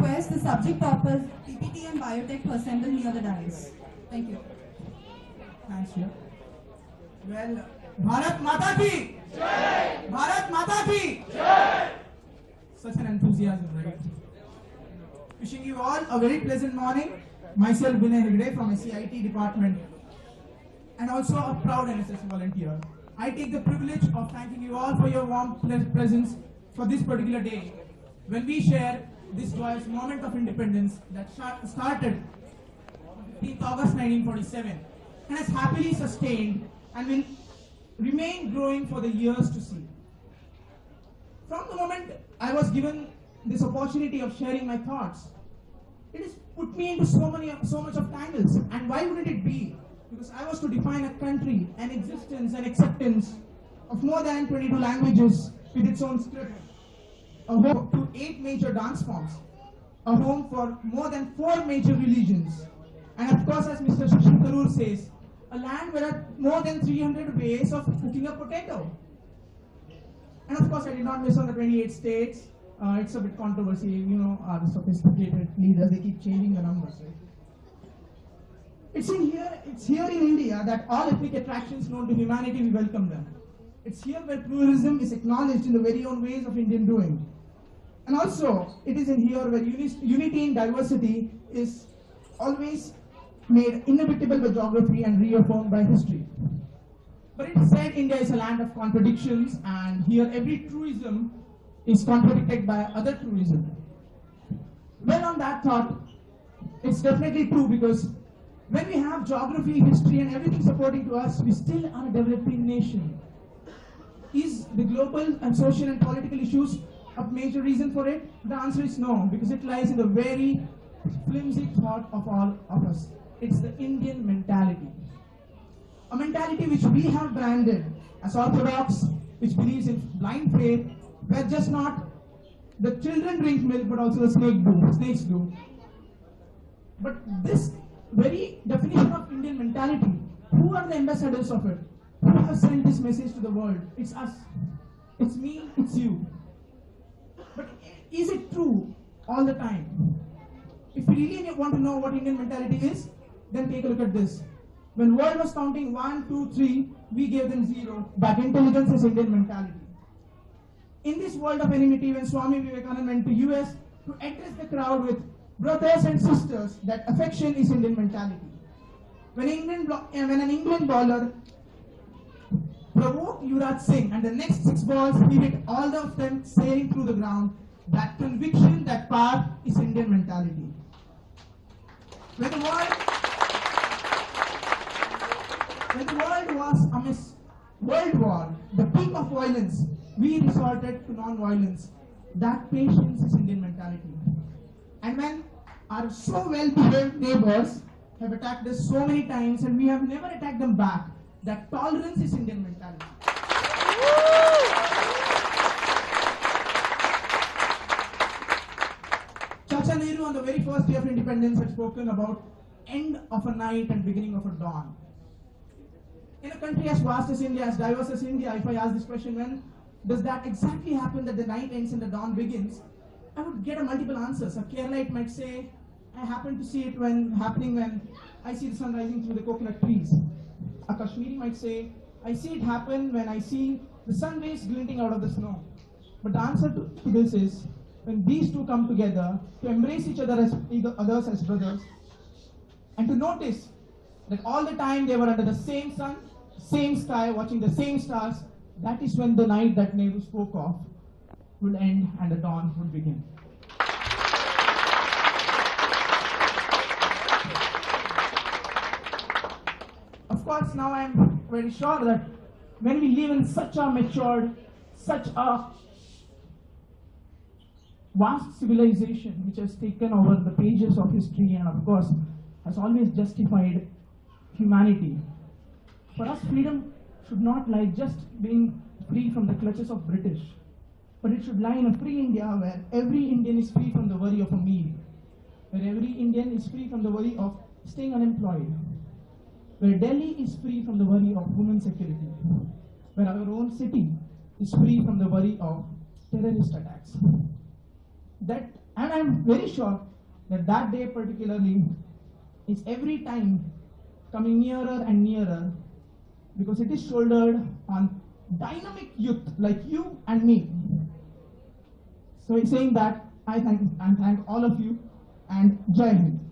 request the subject toppers, PPT and biotech, to assemble near the dais. Thank you. Thanks, dear. Well, Bharat Mata ki! Jai! Bharat Mata ki! Jai! Such an enthusiasm, right? Wishing you all a very pleasant morning. Myself, Vinay Hegde from SCIT department, and also a proud NSS volunteer. I take the privilege of thanking you all for your warm presence for this particular day, when we share this joyous moment of independence that started on 15th August 1947 and has happily sustained and will remain growing for the years to see. From the moment I was given this opportunity of sharing my thoughts, it has put me into so much of tangles. And why wouldn't it be? Because I was to define a country, an existence, and acceptance of more than 22 languages with its own script, a home to 8 major dance forms, a home for more than 4 major religions, and of course, as Mr. Shashi Tharoor says, a land where there are more than 300 ways of cooking a potato. And of course, I did not miss on the 28 states. It's a bit controversial, you know, the sophisticated leaders, they keep changing the numbers, right? It's here in India that all ethnic attractions known to humanity, we welcome them. It's here where pluralism is acknowledged in the very own ways of Indian doing. And also, it is in here where unity in diversity is always made inevitable by geography and reaffirmed by history. But it is said India is a land of contradictions, and here every truism is contradicted by other truism. Well, on that thought, it's definitely true, because when we have geography, history, and everything supporting to us, we still are a developing nation. Is the global and social and political issues a major reason for it? The answer is no, because it lies in the very flimsy thought of all of us. It's the Indian mentality. A mentality which we have branded as orthodox, which believes in blind faith, where just not the children drink milk, but also the snakes do. But this very definition of Indian mentality, who are the ambassadors of it? Who have sent this message to the world? It's us. It's me, it's you. But is it true all the time? If you really want to know what Indian mentality is, then take a look at this. When world was counting 1, 2, 3, we gave them 0. But intelligence is Indian mentality. In this world of enmity, when Swami Vivekananda went to US to address the crowd with brothers and sisters, that affection is Indian mentality. When an England bowler provoked Yuvraj Singh, and the next 6 balls he hit all of them sailing through the ground, that conviction, that power is Indian mentality. When the world was amidst world war, the peak of violence, we resorted to non-violence. That patience is Indian mentality. And when our so well-behaved neighbors have attacked us so many times and we have never attacked them back, that tolerance is Indian mentality. Chacha Nehru on the very first day of independence had spoken about end of a night and beginning of a dawn. In a country as vast as India, as diverse as India, if I ask this question, when does that exactly happen, that the night ends and the dawn begins, I would get a multiple answers. A Keralite might say, I happen to see it happening when I see the sun rising through the coconut trees. A Kashmiri might say, I see it happen when I see the sun rays glinting out of the snow. But the answer to this is, when these two come together to embrace each other as others as brothers, and to notice that all the time they were under the same sun, same sky, watching the same stars, that is when the night that Nehru spoke of would end and the dawn would begin. Of course, now I am very sure that when we live in such a matured, such a vast civilization which has taken over the pages of history and of course has always justified humanity, for us freedom should not lie just being free from the clutches of British, but it should lie in a free India where every Indian is free from the worry of a meal, where every Indian is free from the worry of staying unemployed, where Delhi is free from the worry of women's security, where our own city is free from the worry of terrorist attacks. That And I'm very sure that that day particularly is every time coming nearer and nearer, because it is shouldered on dynamic youth like you and me. So saying that, I thank all of you, and Jai Hind.